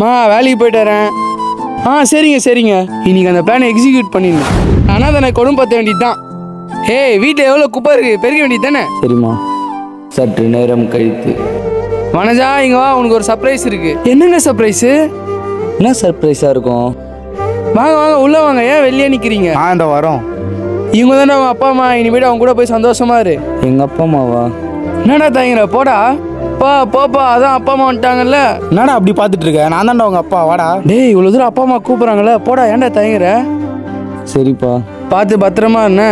வேலைக்கு போயிட்டு வரேன். சரிங்க சரிங்க. இன்னைக்கு அந்த பிளானை எக்ஸிக்யூட் பண்ணிடணும். ஆனால் தானே கொடும் பற்ற வேண்டியது தான். வீட்டில் எவ்வளோ குப்பை இருக்குது, பெருக்க வேண்டியது தானே? சரிம்மா. சற்று நேரம் கழித்து. வனஜா, இங்க வா, உனக்கு ஒரு சர்ப்ரைஸ் இருக்கு. என்னங்க சர்ப்ரைஸு? என்ன சர்ப்ரைஸாக இருக்கும்? வாங்க வாங்க உள்ள வாங்க. ஏன் வெளியே நிற்கிறீங்க? இந்த வரோம். இவங்க தானே அவங்க அப்பா அம்மா. இனிமேட்டு அவங்க கூட போய் சந்தோஷமா இரு. எங்கள் அப்பா அம்மாவா? என்னடா தாங்கிற, போடா போப்பா. அதான் அப்பா அம்மா வந்துட்டாங்கல்ல. என்னடா அப்படி பார்த்துட்டு இருக்க? நான் தான்டா உங்க அப்பா, வாடா. டேய், இவ்வளோ தூரம் அப்பா அம்மா கூப்பிட்றாங்கல்ல, போடா. ஏன்டா தயங்குற? சரிப்பா. பார்த்து பத்திரமா என்ன.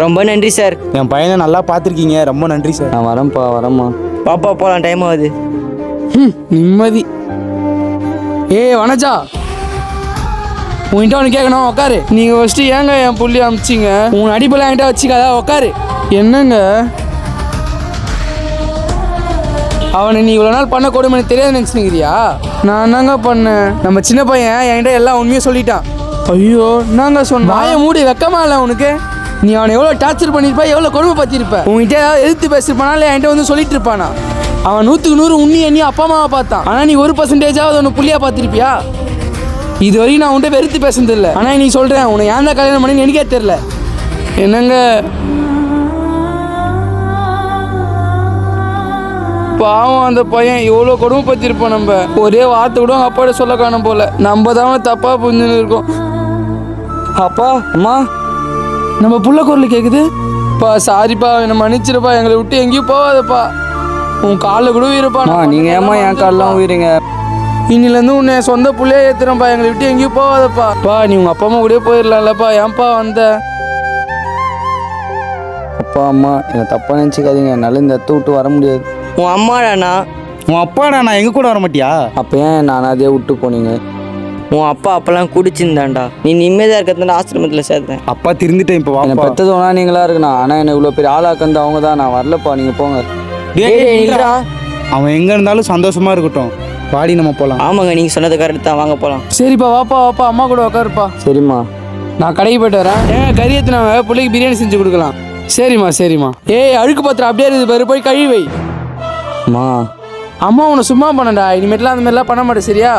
ரொம்ப நன்றி சார். என் பையனை நல்லா பார்த்துருக்கீங்க, ரொம்ப நன்றி சார். நான் வரேன்ப்பா, வரேம்மா. பாப்பா போகலாம், டைம் ஆகுது. நிம்மதி. வனஜா, உன்கிட்ட ஒன்று கேட்கணும், உக்காரு. நீங்கள் ஃபஸ்ட்டு ஏங்க என் புள்ளி அமிச்சிங்க? உன் அடிப்பெல்லாம் என்கிட்ட வச்சுக்காதா, உக்காரு. என்னங்க அவனை நீ இவ்வளோ நாள் பண்ண கொடுமை தெரியாது நினச்சினுங்கிறியா? நான் என்னங்க பண்ணேன்? நம்ம சின்ன பையன் என்கிட்ட எல்லா உண்மையும் சொல்லிட்டான். ஐயோ, நாங்க சொன்ன வாயை மூடி, வெக்கமா இல்லை உனக்கு? நீ அவனை எவ்வளோ டார்ச்சர் பண்ணியிருப்ப, எவ்வளோ கொடுமை பற்றிருப்ப. உங்ககிட்ட ஏதாவது எதிர்த்து பேசியிருப்பானால என்கிட்ட வந்து சொல்லிட்டு இருப்பானா? அவன் 100க்கு 100 உண்ணி எண்ணி அப்பா அம்மாவை பார்த்தான். ஆனால் நீ 1% ஒன்று புள்ளியா பார்த்துருப்பியா? இது வரைக்கும் நான் உன்கிட்ட வெறுத்து பேசுனது இல்லை. ஆனால் நீ சொல்கிறேன், உன்னை ஏன் தான் கல்யாணம் பண்ணி எனக்கே தெரில. என்னங்க பாவம், அந்த பையன் எவ்வளோ கொடுமை பற்றிருப்போம். நம்ம ஒரே வார்த்தை கூட அவங்க அப்பாட்ட சொல்ல காணும் போல. நம்ம தான் தப்பாக புரிஞ்சுன்னு இருக்கோம். அப்பா அம்மா, நம்ம புள்ள குரல் கேட்குது. சாரிப்பா, என்னை மன்னிச்சிருப்பா. எங்களை விட்டு எங்கேயும் போகாதப்பா. உன் காலில் கூட உயிரப்பா. நீங்கள் ஏமா என் காலெலாம் உயிரிங்க? இன்னிலேருந்து உன்னை சொந்த புள்ளையே ஏற்றுறேன்ப்பா. எங்களை விட்டு எங்கேயும் போகாதப்பா. நீ உங்கள் அப்பா அம்மா கூட போயிடலாம்லப்பா. ஏன்ப்பா வந்த? அப்பா அம்மா, என்னை தப்பாக நினச்சிக்காதீங்க. என்னால் இந்த இடத்த விட்டு வர முடியாது. உன் அம்மாடாண்ணா. உன் அப்பாடா, நான் எங்க கூட வர மாட்டியா? அப்போ ஏன் நான் அதே விட்டு போனீங்க? உன் அப்பா அப்பெல்லாம் குடிச்சிருந்தாண்டா. நீ நிம்மதியாக இருக்கிறதுனால ஆசிரமத்தில் சேர்த்தேன். அப்பா திருந்துட்டேன், இப்போ என்னை வாப்பா. பெற்றது ஒன்றா நீங்களா இருக்கணும். ஆனால் என்னை இவ்வளோ பெரிய ஆளாக்கந்து அவங்க தான். நான் வரலப்பா, நீங்கள் போங்க. இல்லைடா. அவன் எங்க இருந்தாலும் சந்தோஷமா இருக்கட்டும். வாடி, நம்ம போலாம். ஆமாங்க, நீங்கள் சொன்னது கரெக்ட் தான். வாங்க போகலாம். சரிப்பா, வாப்பா. அம்மா கூட உட்காருப்பா. சரிம்மா. நான் கடைக்கு போயிட்டு வரேன். கறி ஏற்றினாங்க, பிள்ளைக்கு பிரியாணி செஞ்சு கொடுக்கலாம். சரிம்மா. அழுக்கு பாத்திரம் அப்படியே இருக்குது பாரு, போய் கழுவி வை. அம்மா அம்மா உன்னை சும்மா பண்ணடா. இனிமேட்லாம் அந்த மாதிரிலாம் பண்ண மாட்டேன், சரியா?